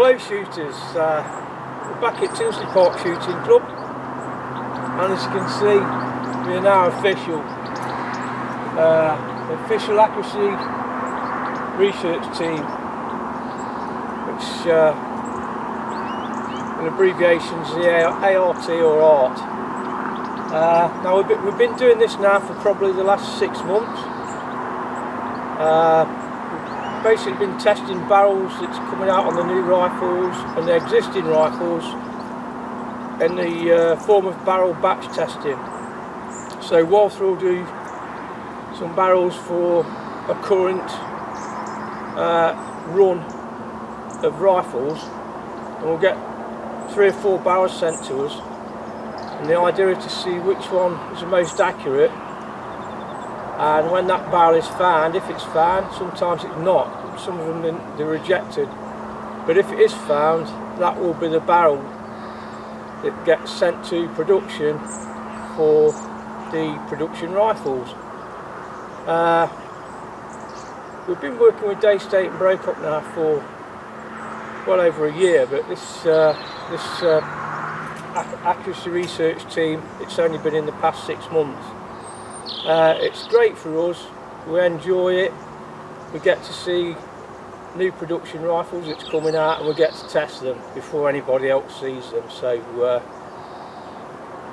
Hello shooters, we're back at Tinsley Park Shooting Club, and as you can see we are now official accuracy research team, which in abbreviations is the ART or ART. Now we've been doing this now for probably the last 6 months. Basically been testing barrels that's coming out on the new rifles and the existing rifles in the form of barrel batch testing. So Walther will do some barrels for a current run of rifles, and we'll get 3 or 4 barrels sent to us, and the idea is to see which one is the most accurate. And when that barrel is found, if it's found, sometimes it's not, some of them they're rejected, but if it is found, that will be the barrel that gets sent to production for the production rifles. We've been working with Daystate and Brocock now for well over a year, but this accuracy research team, it's only been in the past 6 months. It's great for us, we enjoy it, we get to see new production rifles that's coming out and we get to test them before anybody else sees them. So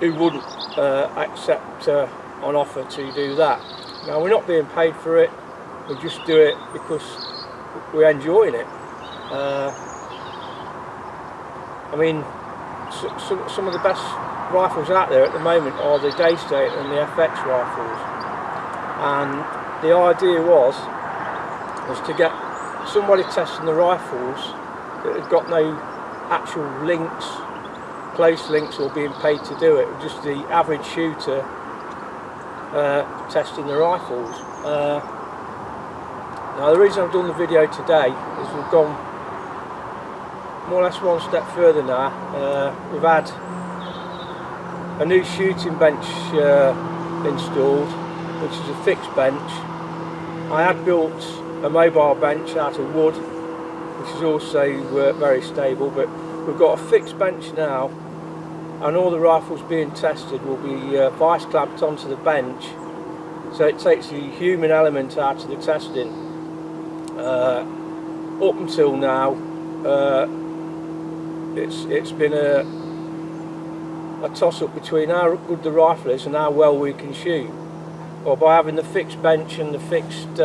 who wouldn't accept an offer to do that? Now, we're not being paid for it, we just do it because we're enjoying it. I mean, some of the best rifles out there at the moment are the Daystate and the FX rifles, and the idea was to get somebody testing the rifles that had got no actual links, close links, or being paid to do it, just the average shooter testing the rifles. Now, the reason I've done the video today is we've gone more or less one step further now. We've had a new shooting bench installed, which is a fixed bench. I had built a mobile bench out of wood, which is also very stable, but we've got a fixed bench now, and all the rifles being tested will be vice clamped onto the bench, so it takes the human element out of the testing. Up until now, it's been a toss-up between how good the rifle is and how well we can shoot. Well, by having the fixed bench and the fixed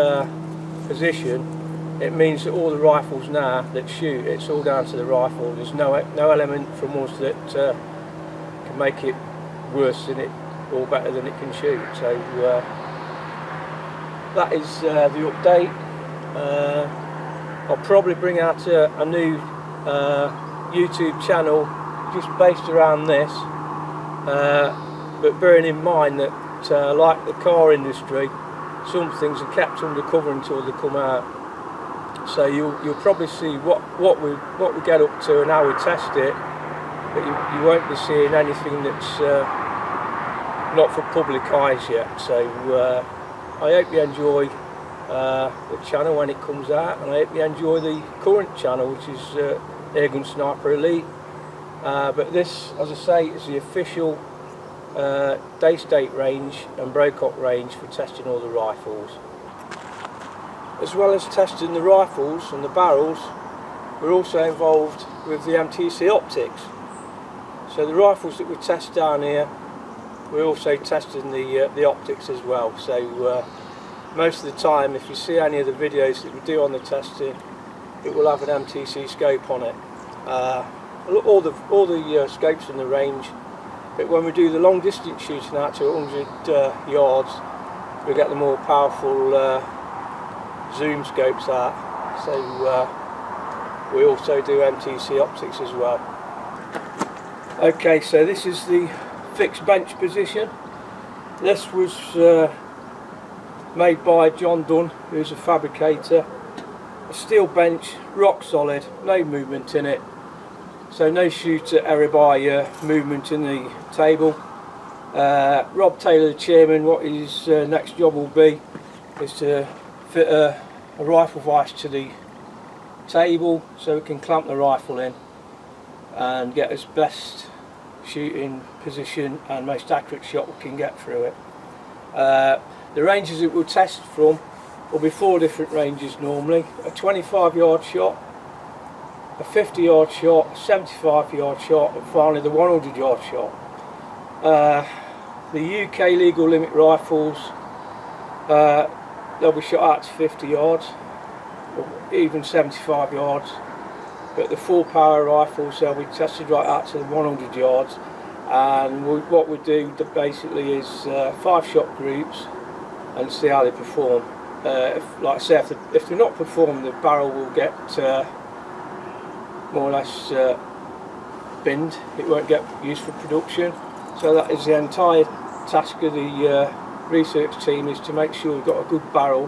position, it means that all the rifles now that shoot, it's all down to the rifle. There's no element from us that can make it worse than it or better than it can shoot. So that is the update. I'll probably bring out a new YouTube channel just based around this, but bearing in mind that like the car industry, some things are kept undercover until they come out. So you'll probably see what we get up to and how we test it, but you won't be seeing anything that's not for public eyes yet. So I hope you enjoy the channel when it comes out, and I hope you enjoy the current channel, which is Airgun Sniper Elite. But this, as I say, is the official Daystate range and Brocock range for testing all the rifles. As well as testing the rifles and the barrels, we're also involved with the MTC optics. So the rifles that we test down here, we're also testing the optics as well. So most of the time, if you see any of the videos that we do on the testing, it will have an MTC scope on it. All the scopes in the range, but when we do the long distance shooting out to 100 yards, we get the more powerful zoom scopes out. So we also do MTC optics as well. Okay, so this is the fixed bench position. This was made by John Dunn, who's a fabricator. A steel bench, rock solid, no movement in it. So no shooter error by movement in the table. Rob Taylor, the chairman, what his next job will be is to fit a rifle vise to the table so we can clamp the rifle in and get us best shooting position and most accurate shot we can get through it. The ranges that we'll test from will be 4 different ranges normally: a 25-yard shot, a 50-yard shot, a 75-yard shot, and finally the 100-yard shot. The UK legal limit rifles, they'll be shot out to 50 yards, or even 75 yards, but the full power rifles, they'll be tested right out to the 100 yards. And what we do basically is 5-shot groups and see how they perform. Like I say, if they're not performing, the barrel will get more or less binned. It won't get used for production. So that is the entire task of the research team, is to make sure we've got a good barrel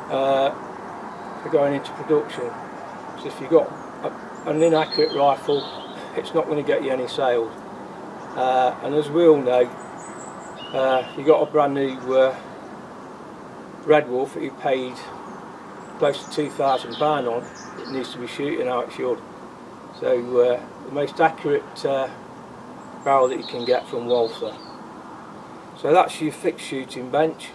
for going into production. So if you've got an inaccurate rifle, it's not going to get you any sales. And as we all know, if you've got a brand new Red Wolf that you paid close to £2,000 on, it needs to be shooting how it should. So the most accurate barrel that you can get from Walther. So that's your fixed shooting bench.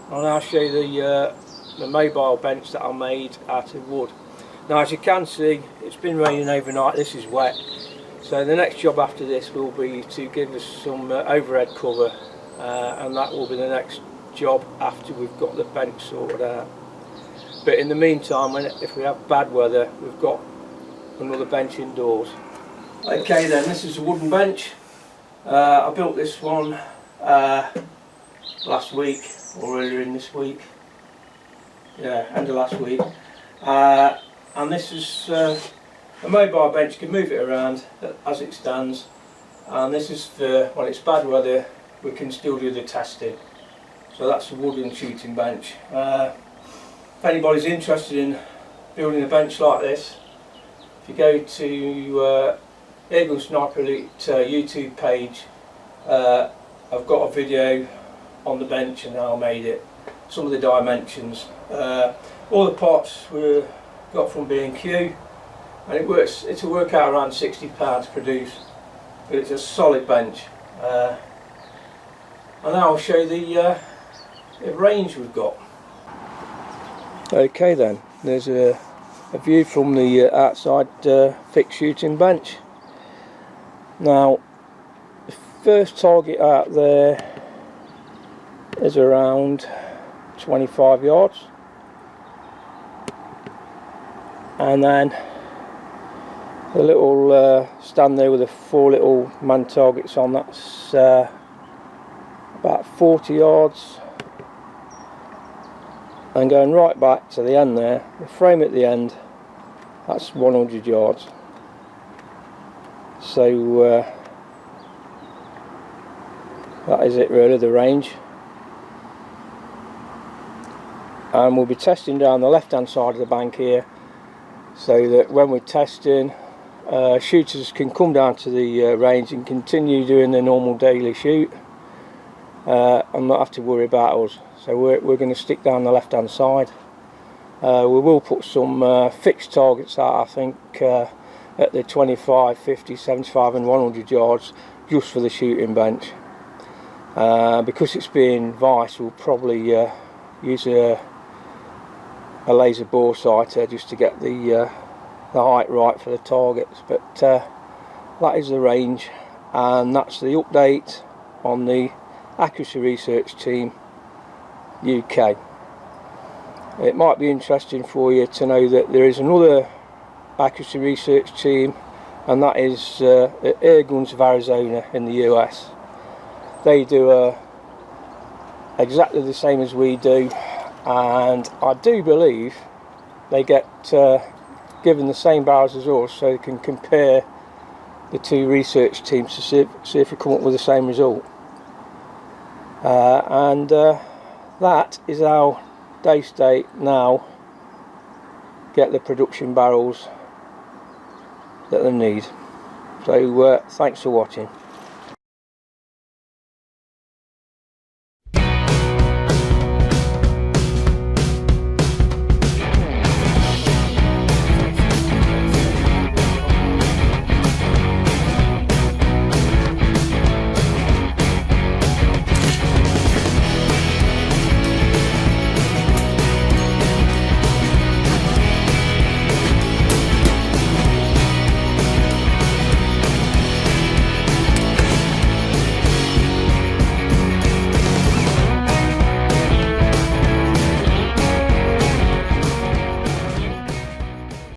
I'll now show you the mobile bench that I made out of wood. Now, as you can see, it's been raining overnight. This is wet. So the next job after this will be to give us some overhead cover, and that will be the next job after we've got the bench sorted out. But in the meantime, if we have bad weather, we've got another bench indoors. Okay then, this is a wooden bench. I built this one last week, or earlier in this week. Yeah, end of last week. And this is a mobile bench. You can move it around as it stands, and this is for when it's bad weather we can still do the testing. So that's a wooden shooting bench. If anybody's interested in building a bench like this, if you go to Airgun Sniper Elite YouTube page, I've got a video on the bench and how I made it, some of the dimensions. All the parts were got from B&Q, and it'll work out around £60 to produce, but it's a solid bench. And now I'll show you the range we've got. Okay then, there's a view from the outside fixed shooting bench. Now the first target out there is around 25 yards, and then the little stand there with the 4 little man targets on, that's about 40 yards, and going right back to the end there, the frame at the end, that's 100 yards. So that is it really, the range. And we'll be testing down the left hand side of the bank here, so that when we're testing, shooters can come down to the range and continue doing their normal daily shoot and not have to worry about us. So we're going to stick down the left hand side. We will put some fixed targets out, I think, at the 25, 50, 75 and 100 yards, just for the shooting bench. Because it's being vice, we'll probably use a laser bore sighter just to get the height right for the targets. But that is the range, and that's the update on the Accuracy Research Team UK. It might be interesting for you to know that there is another accuracy research team, and that is at Airguns of Arizona in the US. They do exactly the same as we do, and I do believe they get given the same barrels as us, so they can compare the two research teams to see if we come up with the same result. And that is how Daystate now get the production barrels that they need. So thanks for watching.